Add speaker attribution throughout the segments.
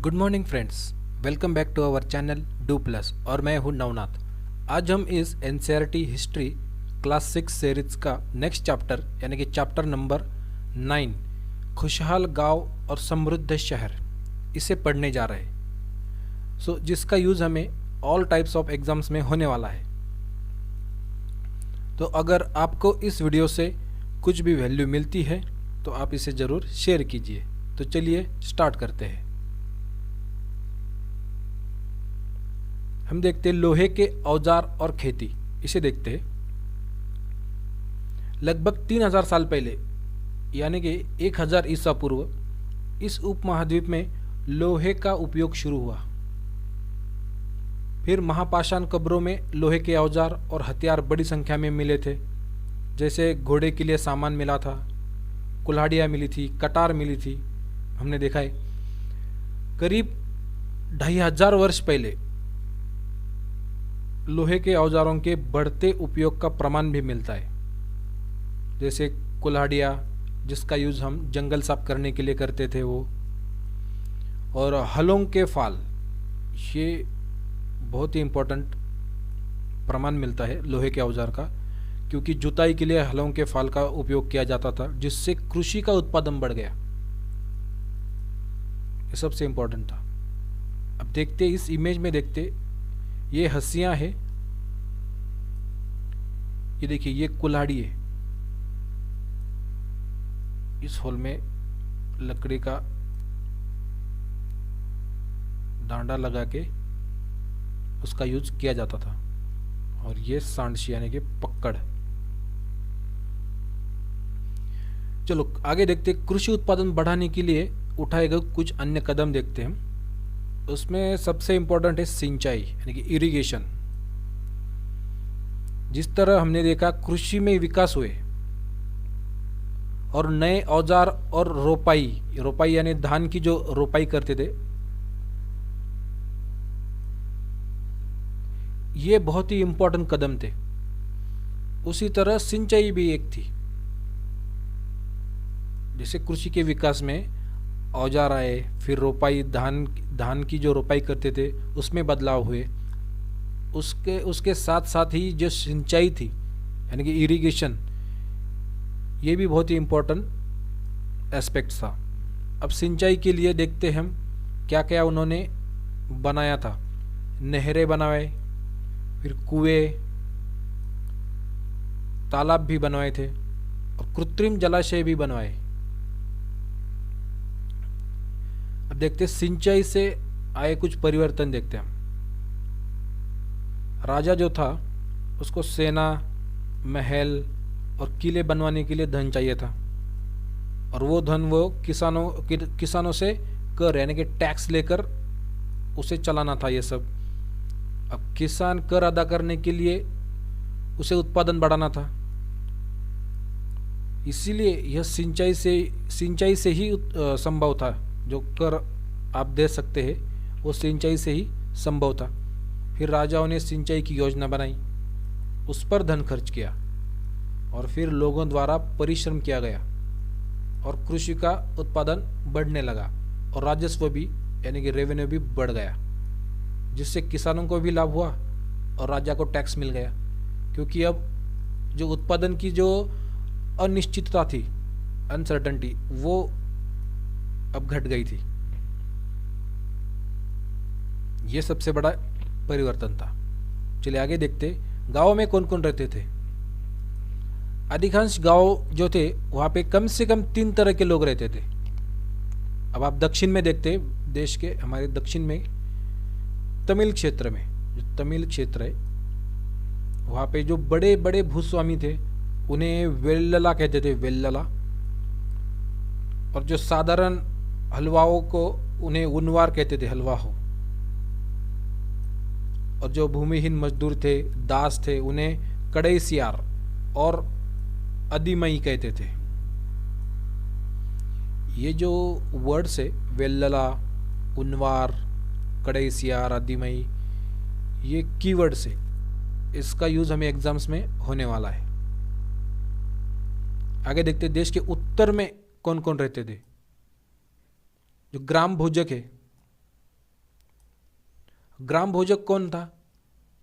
Speaker 1: Good morning friends, welcome back to our channel Do Plus और मैं हूं नवनाथ। आज हम इस एनसीईआरटी हिस्ट्री क्लास 6 सीरीज का नेक्स्ट चैप्टर यानी कि चैप्टर नंबर 9 खुशहाल गांव और समृद्ध शहर इसे पढ़ने जा रहे हैं। जिसका यूज़ हमें ऑल टाइप्स ऑफ एग्जाम्स में होने वाला है। तो अगर आपको इस वीडियो से कुछ भी वैल्यू मिलती है तो आप इसे ज़रूर शेयर कीजिए। तो चलिए स्टार्ट करते हैं। हम देखते हैं लोहे के औजार और खेती, इसे देखते हैं। लगभग 3000 साल पहले यानी कि 1000 ईसा पूर्व इस उपमहाद्वीप में लोहे का उपयोग शुरू हुआ। फिर महापाषाण कब्रों में लोहे के औजार और हथियार बड़ी संख्या में मिले थे। जैसे घोड़े के लिए सामान मिला था, कुल्हाड़ियाँ मिली थी, कटार मिली थी, हमने देखा है। करीब 2500 वर्ष पहले लोहे के औजारों के बढ़ते उपयोग का प्रमाण भी मिलता है। जैसे कुल्हाड़ियाँ, जिसका यूज़ हम जंगल साफ करने के लिए करते थे वो, और हलों के फाल, ये बहुत ही इम्पोर्टेंट प्रमाण मिलता है लोहे के औजार का, क्योंकि जुताई के लिए हलों के फाल का उपयोग किया जाता था, जिससे कृषि का उत्पादन बढ़ गया। ये सबसे इम्पोर्टेंट था। अब देखते इस इमेज में, देखते ये हंसियां है, ये देखिए ये कुल्हाड़ी है। इस होल में लकड़ी का डांडा लगा के उसका यूज किया जाता था। और ये सांडशी यानी कि पकड़। चलो आगे देखते, कृषि उत्पादन बढ़ाने के लिए उठाए गए कुछ अन्य कदम देखते हैं हम। उसमें सबसे इंपॉर्टेंट है सिंचाई यानी कि इरिगेशन। जिस तरह हमने देखा कृषि में विकास हुए और नए औजार और रोपाई यानी धान की जो रोपाई करते थे, ये बहुत ही इंपॉर्टेंट कदम थे। उसी तरह सिंचाई भी एक थी। जैसे कृषि के विकास में औजार आए, फिर रोपाई, धान की जो रोपाई करते थे उसमें बदलाव हुए। उसके साथ साथ ही जो सिंचाई थी यानी कि इरिगेशन, ये भी बहुत ही इम्पोर्टेंट एस्पेक्ट था। अब सिंचाई के लिए देखते हम क्या क्या उन्होंने बनाया था। नहरें बनवाए, फिर कुएं, तालाब भी बनवाए थे और कृत्रिम जलाशय भी बनवाए। अब देखते सिंचाई से आए कुछ परिवर्तन देखते हैं हम। राजा जो था उसको सेना, महल और किले बनवाने के लिए धन चाहिए था, और वो धन वो किसानों से कर यानी कि टैक्स लेकर उसे चलाना था ये सब। अब किसान कर अदा करने के लिए उसे उत्पादन बढ़ाना था, इसीलिए यह सिंचाई से ही संभव था। जो कर आप दे सकते हैं वो सिंचाई से ही संभव था। फिर राजाओं ने सिंचाई की योजना बनाई, उस पर धन खर्च किया, और फिर लोगों द्वारा परिश्रम किया गया और कृषि का उत्पादन बढ़ने लगा और राजस्व भी यानी कि रेवेन्यू भी बढ़ गया, जिससे किसानों को भी लाभ हुआ और राजा को टैक्स मिल गया। क्योंकि अब जो उत्पादन की जो अनिश्चितता थी, अनसर्टेनिटी, वो अब घट गई थी। ये सबसे बड़ा परिवर्तन था। चलिए आगे देखते, गांव में कौन कौन रहते थे। अधिकांश गांव जो थे वहां पे कम से कम 3 तरह के लोग रहते थे। अब आप दक्षिण में देखते, देश के हमारे दक्षिण में तमिल क्षेत्र में, जो तमिल क्षेत्र है वहां पे जो बड़े बड़े भूस्वामी थे उन्हें वेल्लला कहते थे, वेल्लला। और जो साधारण हलवाओं को उन्हें उनवार कहते थे, हलवाहो। और जो भूमिहीन मजदूर थे, दास थे, उन्हें कड़ैसियार और अदिमई कहते थे। ये जो वर्ड्स है वेल्लला, उनवार, कड़ैसियार, अदिमई, ये कीवर्ड्स है। इसका यूज हमें एग्जाम्स में होने वाला है। आगे देखते, देश के उत्तर में कौन कौन रहते थे। जो ग्राम भोजक है ग्राम भोजक कौन था?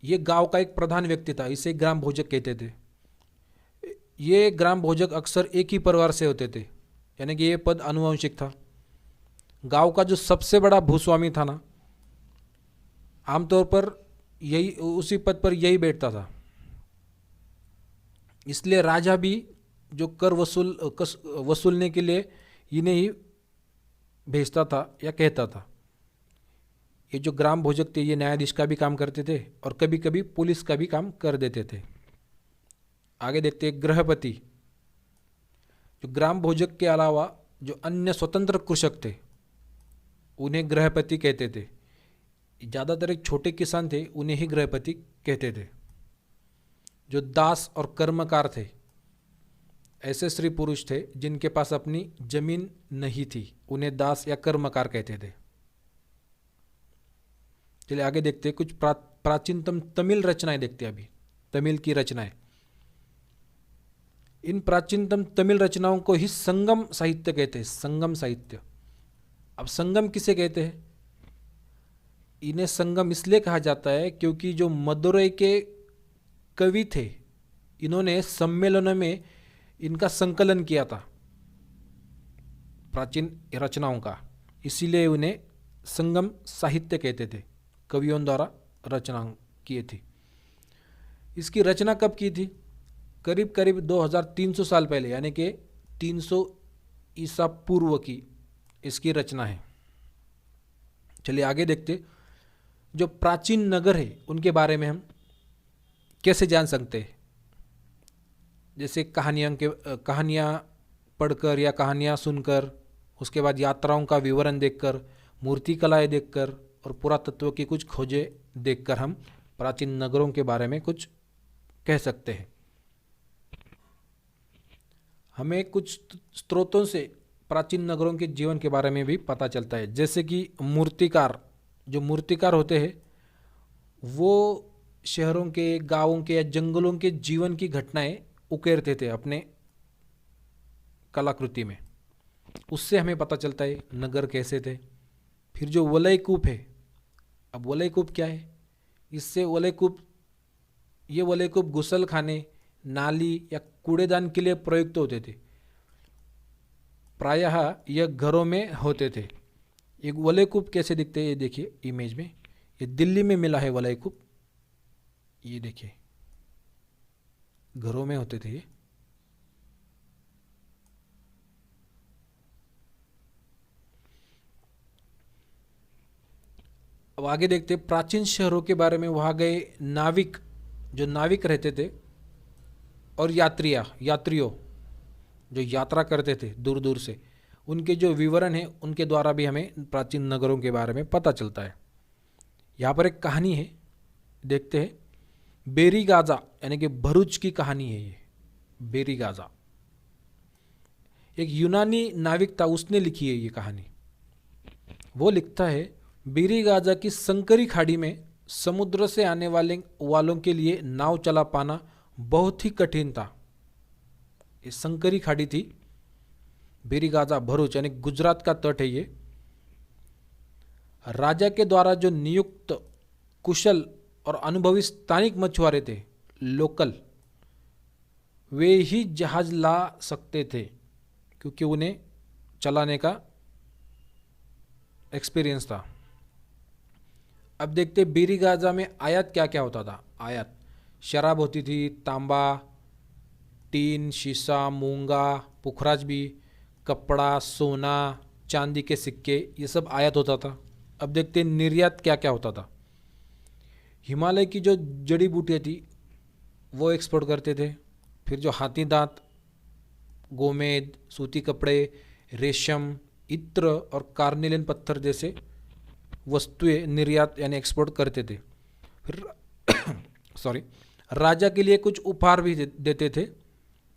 Speaker 1: ये गांव का एक प्रधान व्यक्ति था, इसे ग्राम भोजक कहते थे। ये ग्राम भोजक अक्सर एक ही परिवार से होते थे, यानी कि ये पद आनुवंशिक था। गांव का जो सबसे बड़ा भूस्वामी था ना, आमतौर पर यही उसी पद पर यही बैठता था। इसलिए राजा भी जो कर वसूलने के लिए इन्हें ही भेजता था या कहता था। ये जो ग्राम भोजक थे ये न्यायाधीश का भी काम करते थे और कभी कभी पुलिस का भी काम कर देते थे। आगे देखते हैं गृहपति। जो ग्राम भोजक के अलावा जो अन्य स्वतंत्र कृषक थे उन्हें गृहपति कहते थे। ज़्यादातर एक छोटे किसान थे, उन्हें ही गृहपति कहते थे। जो दास और कर्मकार थे, ऐसे स्त्री पुरुष थे जिनके पास अपनी जमीन नहीं थी, उन्हें दास या कर्मकार कहते थे। चलिए आगे देखते हैं कुछ प्राचीनतम तमिल रचनाएं देखते हैं। अभी तमिल की रचनाएं, इन प्राचीनतम तमिल रचनाओं को ही संगम साहित्य कहते हैं। संगम साहित्य। अब संगम किसे कहते हैं? इन्हें संगम इसलिए कहा जाता है क्योंकि जो मदुरई के कवि थे, इन्होंने सम्मेलनों में इनका संकलन किया था प्राचीन रचनाओं का, इसीलिए उन्हें संगम साहित्य कहते थे। कवियों द्वारा रचना की थी। इसकी रचना कब की थी? करीब करीब 2300 साल पहले, यानी कि 300 ईसा पूर्व की इसकी रचना है। चलिए आगे देखते, जो प्राचीन नगर है उनके बारे में हम कैसे जान सकते हैं? जैसे कहानियाँ पढ़कर या कहानियाँ सुनकर, उसके बाद यात्राओं का विवरण देखकर, मूर्तिकलाएं देखकर और पुरातत्व की कुछ खोजें देखकर हम प्राचीन नगरों के बारे में कुछ कह सकते हैं। हमें कुछ स्रोतों से प्राचीन नगरों के जीवन के बारे में भी पता चलता है। जैसे कि मूर्तिकार, जो मूर्तिकार होते हैं वो शहरों के, गांवों के या जंगलों के जीवन की घटनाएं उकेरते थे अपने कलाकृति में। उससे हमें पता चलता है नगर कैसे थे। फिर जो वलयकूप है, अब वलयकूप क्या है? इससे ये वलयकूप गुसल खाने, नाली या कूड़ेदान के लिए प्रयुक्त होते थे। प्रायः यह घरों में होते थे। एक वलयकूप कैसे दिखते हैं ये देखिए इमेज में। ये दिल्ली में मिला है वलयकूप, ये देखिए घरों में होते थे ये। अब आगे देखते प्राचीन शहरों के बारे में। वहाँ गए नाविक, जो नाविक रहते थे, और यात्रियों जो यात्रा करते थे दूर दूर से, उनके जो विवरण है उनके द्वारा भी हमें प्राचीन नगरों के बारे में पता चलता है। यहाँ पर एक कहानी है, देखते हैं। बेरीगाजा यानी कि भरूच की कहानी है ये। बेरीगाजा एक यूनानी नाविक था, उसने लिखी है ये कहानी। वो लिखता है, बेरीगाजा की संकरी खाड़ी में समुद्र से आने वालों के लिए नाव चला पाना बहुत ही कठिन था। ये संकरी खाड़ी थी, बेरीगाजा भरूच यानी गुजरात का तट है ये। राजा के द्वारा जो नियुक्त कुशल और अनुभवी स्थानिक मछुआरे थे, लोकल, वे ही जहाज ला सकते थे क्योंकि उन्हें चलाने का एक्सपीरियंस था। अब देखते बेरीगाजा में आयात क्या क्या होता था। आयात शराब होती थी, तांबा, टीन, शीशा, मूंगा, पुखराज भी, कपड़ा, सोना, चांदी के सिक्के, ये सब आयात होता था। अब देखते निर्यात क्या क्या होता था। हिमालय की जो जड़ी बूटियाँ थी वो एक्सपोर्ट करते थे। फिर जो हाथी दांत, गोमेद, सूती कपड़े, रेशम, इत्र और कार्निलियन पत्थर जैसे वस्तुएं निर्यात यानी एक्सपोर्ट करते थे। फिर राजा के लिए कुछ उपहार भी देते थे,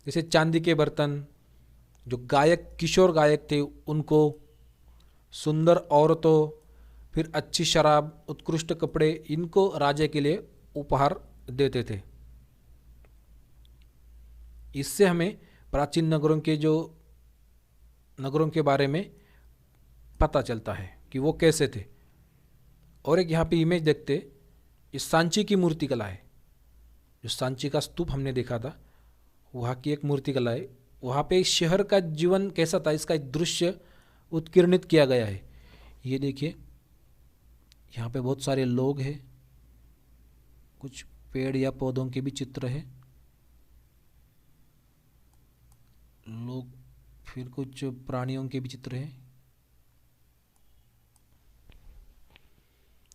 Speaker 1: जैसे चांदी के बर्तन, जो गायक, किशोर गायक थे उनको, सुंदर औरतों, फिर अच्छी शराब, उत्कृष्ट कपड़े, इनको राजा के लिए उपहार देते थे। इससे हमें प्राचीन नगरों के बारे में पता चलता है कि वो कैसे थे। और एक यहाँ पे इमेज देखते, ये सांची की मूर्ति कला है। जो सांची का स्तूप हमने देखा था, वहाँ की एक मूर्ति कला है। वहाँ पे शहर का जीवन कैसा था, इसका एक दृश्य उत्कीर्णित किया गया है। ये देखिए, यहाँ पे बहुत सारे लोग हैं, कुछ पेड़ या पौधों के भी चित्र है, लोग, फिर कुछ प्राणियों के भी चित्र हैं।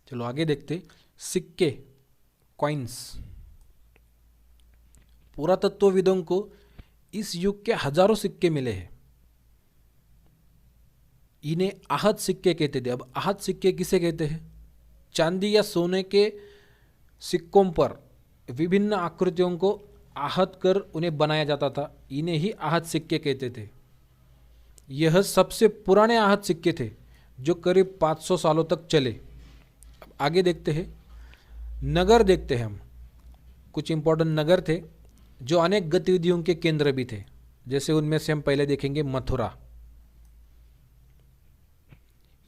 Speaker 1: चलो आगे देखते, सिक्के, कॉइन्स। पुरातत्वविदों को इस युग के हजारों सिक्के मिले हैं। इन्हें आहत सिक्के कहते थे। अब आहत सिक्के किसे कहते हैं? चांदी या सोने के सिक्कों पर विभिन्न आकृतियों को आहत कर उन्हें बनाया जाता था। इन्हें ही आहत सिक्के कहते थे। यह सबसे पुराने आहत सिक्के थे जो करीब 500 सालों तक चले। अब आगे देखते हैं, नगर देखते हैं हम। कुछ इंपॉर्टेंट नगर थे जो अनेक गतिविधियों के केंद्र भी थे। जैसे उनमें से हम पहले देखेंगे मथुरा।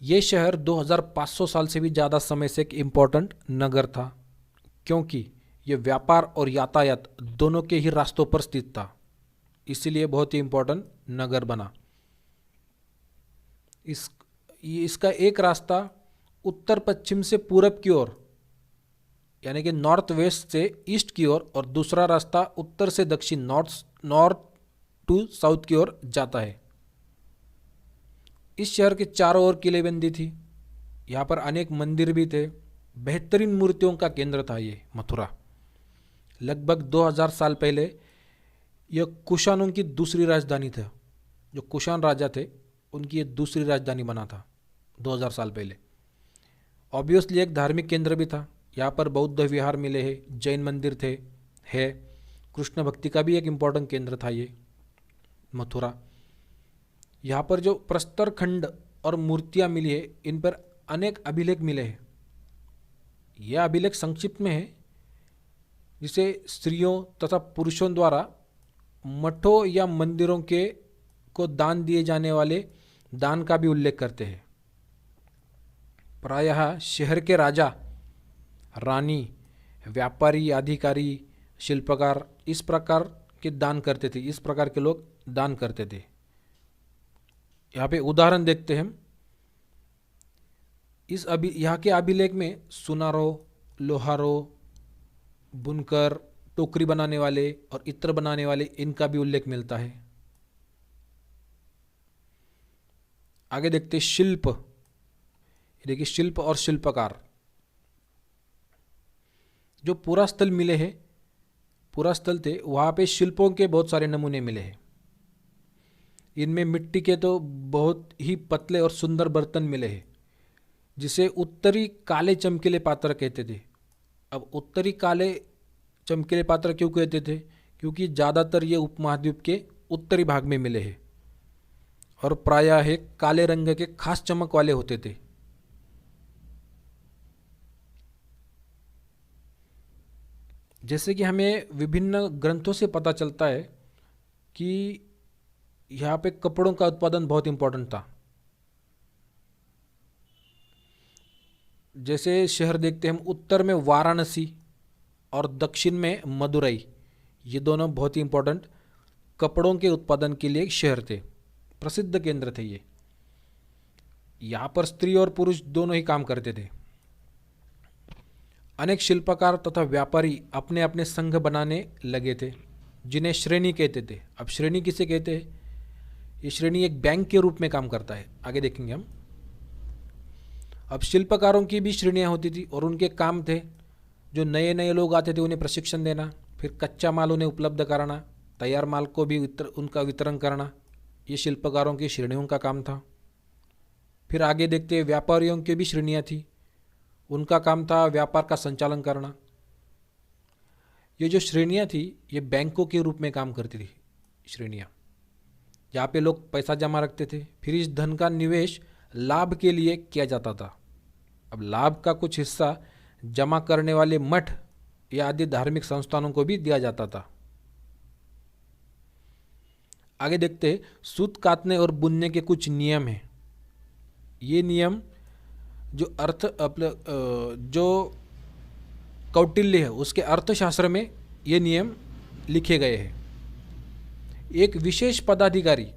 Speaker 1: ये शहर 2500 साल से भी ज़्यादा समय से एक इम्पोर्टेंट नगर था, क्योंकि ये व्यापार और यातायात दोनों के ही रास्तों पर स्थित था। इसीलिए बहुत ही इम्पोर्टेंट नगर बना। इसका एक रास्ता उत्तर पश्चिम से पूरब की ओर, यानी कि नॉर्थ वेस्ट से ईस्ट की ओर, और दूसरा रास्ता उत्तर से दक्षिण, नॉर्थ टू साउथ की ओर जाता है। इस शहर के चारों ओर किलेबंदी थी। यहाँ पर अनेक मंदिर भी थे। बेहतरीन मूर्तियों का केंद्र था ये मथुरा। लगभग 2000 साल पहले यह कुषाणों की दूसरी राजधानी था। जो कुषाण राजा थे, उनकी ये दूसरी राजधानी बना था 2000 साल पहले। ऑब्वियसली एक धार्मिक केंद्र भी था। यहाँ पर बौद्ध विहार मिले हैं, जैन मंदिर थे, है, कृष्ण भक्ति का भी एक इम्पोर्टेंट केंद्र था ये मथुरा। यहाँ पर जो प्रस्तर खंड और मूर्तियाँ मिली है, इन पर अनेक अभिलेख मिले हैं। यह अभिलेख संक्षिप्त में है, जिसे स्त्रियों तथा पुरुषों द्वारा मठों या मंदिरों के को दान दिए जाने वाले दान का भी उल्लेख करते हैं। प्रायः शहर के राजा, रानी, व्यापारी, अधिकारी, शिल्पकार इस प्रकार के दान करते थे। इस प्रकार के लोग दान करते थे। यहाँ पे उदाहरण देखते हैं हम। यहाँ के अभिलेख में सुनारों, लोहारों, बुनकर, टोकरी बनाने वाले और इत्र बनाने वाले, इनका भी उल्लेख मिलता है। आगे देखते शिल्प। देखिए, शिल्प और शिल्पकार। जो पुरास्थल मिले हैं, पुरास्थल थे, वहाँ पे शिल्पों के बहुत सारे नमूने मिले हैं। इनमें मिट्टी के तो बहुत ही पतले और सुंदर बर्तन मिले हैं, जिसे उत्तरी काले चमकीले पात्र कहते थे। अब उत्तरी काले चमकीले पात्र क्यों कहते थे? क्योंकि ज़्यादातर ये उपमहाद्वीप के उत्तरी भाग में मिले हैं और प्रायः है काले रंग के खास चमक वाले होते थे। जैसे कि हमें विभिन्न ग्रंथों से पता चलता है कि यहाँ पे कपड़ों का उत्पादन बहुत इंपॉर्टेंट था। जैसे शहर देखते हैं हम, उत्तर में वाराणसी और दक्षिण में मदुरई, ये दोनों बहुत ही इंपॉर्टेंट कपड़ों के उत्पादन के लिए शहर थे, प्रसिद्ध केंद्र थे ये। यहाँ पर स्त्री और पुरुष दोनों ही काम करते थे। अनेक शिल्पकार तथा व्यापारी अपने अपने संघ बनाने लगे थे, जिन्हें श्रेणी कहते थे। अब श्रेणी किसे कहते हैं? ये श्रेणी एक बैंक के रूप में काम करता है, आगे देखेंगे हम। अब शिल्पकारों की भी श्रेणियाँ होती थी और उनके काम थे, जो नए नए लोग आते थे उन्हें प्रशिक्षण देना, फिर कच्चा माल उन्हें उपलब्ध कराना, तैयार माल को भी उनका वितरण करना। ये शिल्पकारों की श्रेणियों का काम था। फिर आगे देखते व्यापारियों की भी श्रेणियाँ थी, उनका काम था व्यापार का संचालन करना। ये जो श्रेणियाँ थी, ये बैंकों के रूप में काम करती थी श्रेणियाँ। यहाँ पे लोग पैसा जमा रखते थे, फिर इस धन का निवेश लाभ के लिए किया जाता था। अब लाभ का कुछ हिस्सा जमा करने वाले मठ या आदि धार्मिक संस्थानों को भी दिया जाता था। आगे देखते सूत काटने और बुनने के कुछ नियम हैं। ये नियम जो जो कौटिल्य है उसके अर्थशास्त्र में ये नियम लिखे गए हैं। एक विशेष पदाधिकारी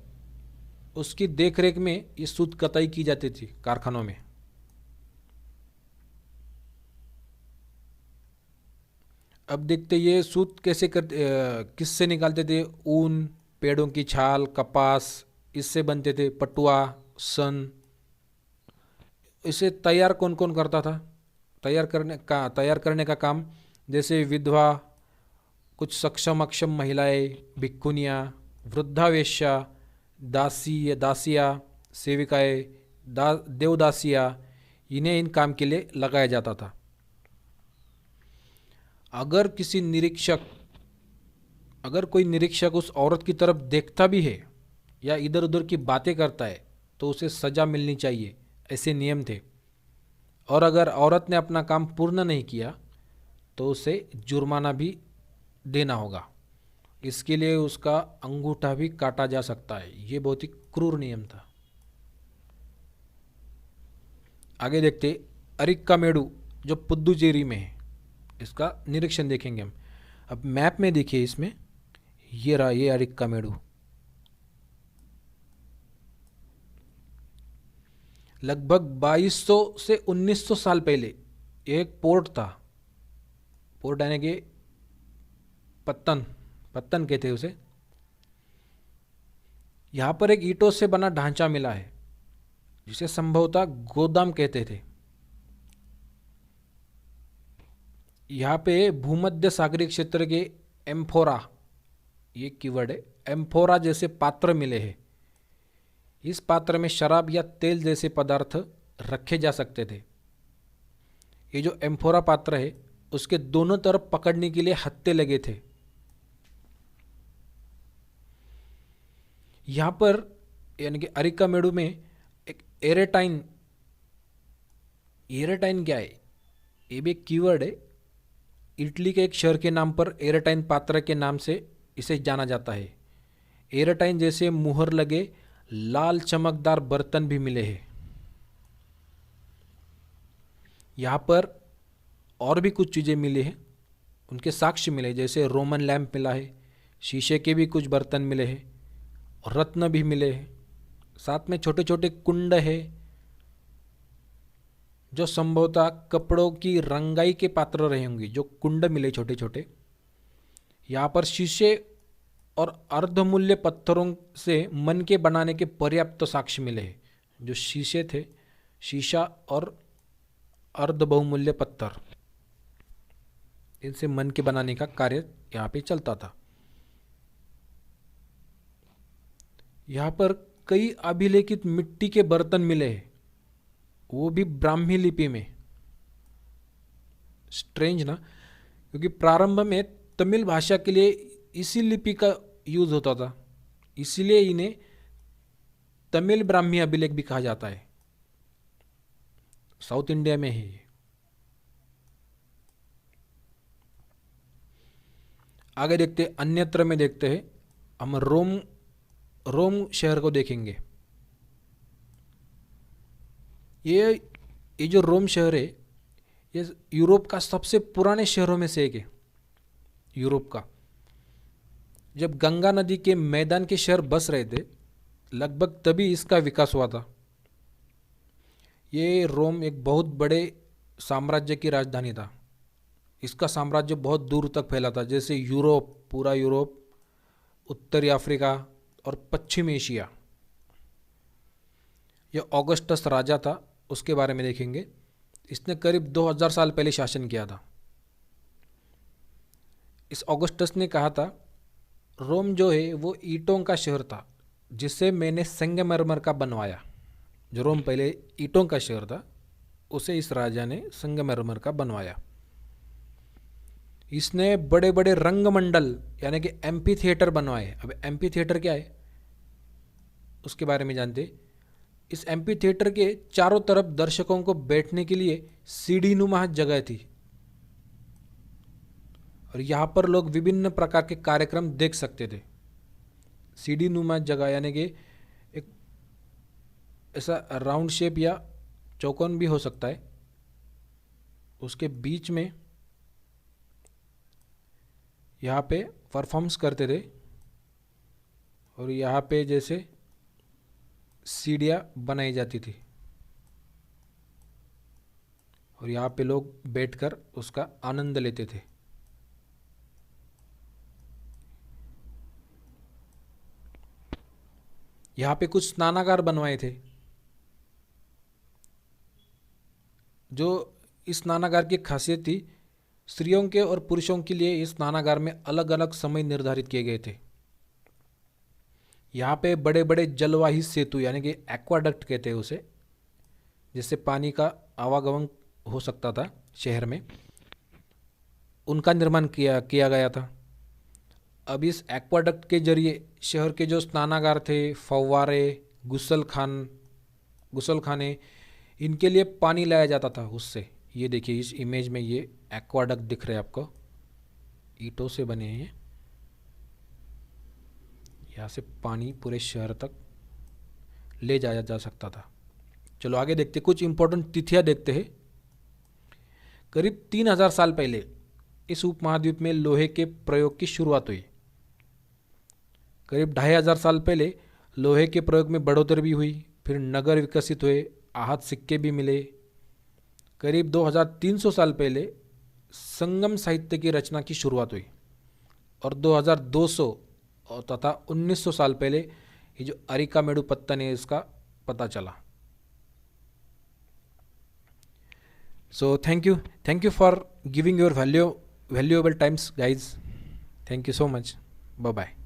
Speaker 1: उसकी देखरेख में ये सूत कताई की जाती थी कारखानों में। अब देखते ये सूत कैसे किससे निकालते थे। ऊन, पेड़ों की छाल, कपास, इससे बनते थे पटुआ, सन। इसे तैयार कौन कौन करता था? तैयार करने का काम जैसे विधवा, कुछ सक्षम अक्षम महिलाएं, भिक्षुनियाँ, वृद्धावेश्या, दासिया, सेविकाएं, देवदासियाँ, इन्हें इन काम के लिए लगाया जाता था। अगर कोई निरीक्षक उस औरत की तरफ देखता भी है या इधर उधर की बातें करता है तो उसे सज़ा मिलनी चाहिए, ऐसे नियम थे। और अगर औरत ने अपना काम पूर्ण नहीं किया तो उसे जुर्माना भी देना होगा। इसके लिए उसका अंगूठा भी काटा जा सकता है। ये बहुत ही क्रूर नियम था। आगे देखते अरिक्का मेडू जो पुद्दुचेरी में है, इसका निरीक्षण देखेंगे हम। अब मैप में देखिए, इसमें ये रहा, ये अरिक्का मेडू। लगभग 2200 से 1900 साल पहले एक पोर्ट था। पोर्ट यानी कि पत्तन कहते हैं उसे। यहाँ पर एक ईंटों से बना ढांचा मिला है जिसे संभवतः गोदाम कहते थे। यहाँ पे भूमध्य सागरीय क्षेत्र के एम्फोरा, ये कीवर्ड है, एम्फोरा जैसे पात्र मिले हैं। इस पात्र में शराब या तेल जैसे पदार्थ रखे जा सकते थे। ये जो एम्फोरा पात्र है उसके दोनों तरफ पकड़ने के लिए हत्थे लगे थे। यहाँ पर यानी कि अरिक्का मेडू में एक एरेटाइन क्या है? ये भी एक कीवर्ड है। इटली के एक शहर के नाम पर एरेटाइन पात्र के नाम से इसे जाना जाता है। एरेटाइन जैसे मुहर लगे लाल चमकदार बर्तन भी मिले हैं। यहाँ पर और भी कुछ चीज़ें मिली हैं, उनके साक्ष्य मिले, जैसे रोमन लैंप मिला है, शीशे के भी कुछ बर्तन मिले हैं और रत्न भी मिले हैं। साथ में छोटे छोटे कुंड है जो संभवतः कपड़ों की रंगाई के पात्र रहे होंगे। जो कुंड मिले छोटे छोटे, यहाँ पर शीशे और अर्धमूल्य पत्थरों से मन के बनाने के पर्याप्त साक्ष्य मिले हैं। जो शीशे थे, शीशा और अर्ध बहुमूल्य पत्थर, इनसे मन के बनाने का कार्य यहाँ पे चलता था। यहाँ पर कई अभिलेखित मिट्टी के बर्तन मिले हैं, वो भी ब्राह्मी लिपि में। स्ट्रेंज ना, क्योंकि प्रारंभ में तमिल भाषा के लिए इसी लिपि का यूज होता था, इसीलिए इन्हें तमिल ब्राह्मी अभिलेख भी कहा जाता है। साउथ इंडिया में है ये। आगे देखते, अन्यत्र में देखते हैं हम। रोम शहर को देखेंगे। ये जो रोम शहर है ये यूरोप का सबसे पुराने शहरों में से एक है। यूरोप का, जब गंगा नदी के मैदान के शहर बस रहे थे लगभग तभी इसका विकास हुआ था। ये रोम एक बहुत बड़े साम्राज्य की राजधानी था। इसका साम्राज्य बहुत दूर तक फैला था, जैसे यूरोप, पूरा यूरोप, उत्तरी अफ्रीका और पश्चिम एशिया। यह ऑगस्टस राजा था, उसके बारे में देखेंगे। इसने करीब 2000 साल पहले शासन किया था। इस ऑगस्टस ने कहा था रोम जो है वो ईंटों का शहर था जिसे मैंने संगमरमर का बनवाया। जो रोम पहले ईंटों का शहर था उसे इस राजा ने संगमरमर का बनवाया। इसने बड़े बड़े रंगमंडल यानी कि एम्पी थिएटर बनवाए। अब एम्पी थिएटर क्या है उसके बारे में जानते। इस एम्पी थिएटर के चारों तरफ दर्शकों को बैठने के लिए सीढ़ी नुमा जगह थी और यहाँ पर लोग विभिन्न प्रकार के कार्यक्रम देख सकते थे। सीढ़ी नुमा जगह यानी कि एक ऐसा राउंड शेप या चौकोन भी हो सकता है, उसके बीच में यहाँ पे परफॉर्म्स करते थे और यहाँ पे जैसे सीढ़ियाँ बनाई जाती थी और यहाँ पे लोग बैठकर उसका आनंद लेते थे। यहाँ पे कुछ स्नानागार बनवाए थे। जो इस स्नानागार की खासियत थी, स्त्रियों के और पुरुषों के लिए इस स्नानागार में अलग अलग समय निर्धारित किए गए थे। यहाँ पे बड़े बड़े जलवाही सेतु यानी कि एक्वाडक्ट कहते हैं उसे, जिससे पानी का आवागमन हो सकता था शहर में, उनका निर्माण किया गया था। अब इस एक्वाडक्ट के जरिए शहर के जो स्नानागार थे, फव्वारे, गुसलखाने, इनके लिए पानी लाया जाता था उससे। ये देखिए इस इमेज में ये एक्वाडक्ट दिख रहे हैं आपको, ईंटों से बने हैं। यहाँ से पानी पूरे शहर तक ले जाया जा सकता था। चलो आगे देखते, कुछ इंपॉर्टेंट तिथियां देखते हैं। करीब 3000 साल पहले इस उपमहाद्वीप में लोहे के प्रयोग की शुरुआत हुई। करीब 2500 साल पहले लोहे के प्रयोग में बढ़ोतरी भी हुई, फिर नगर विकसित हुए, आहत सिक्के भी मिले। करीब 2300 साल पहले संगम साहित्य की रचना की शुरुआत हुई और 2200 तथा 1900 साल पहले ये जो अरिकामेडु पत्तन है इसका पता चला। So thank you for giving your valuable times guys. Thank you so much. Bye bye.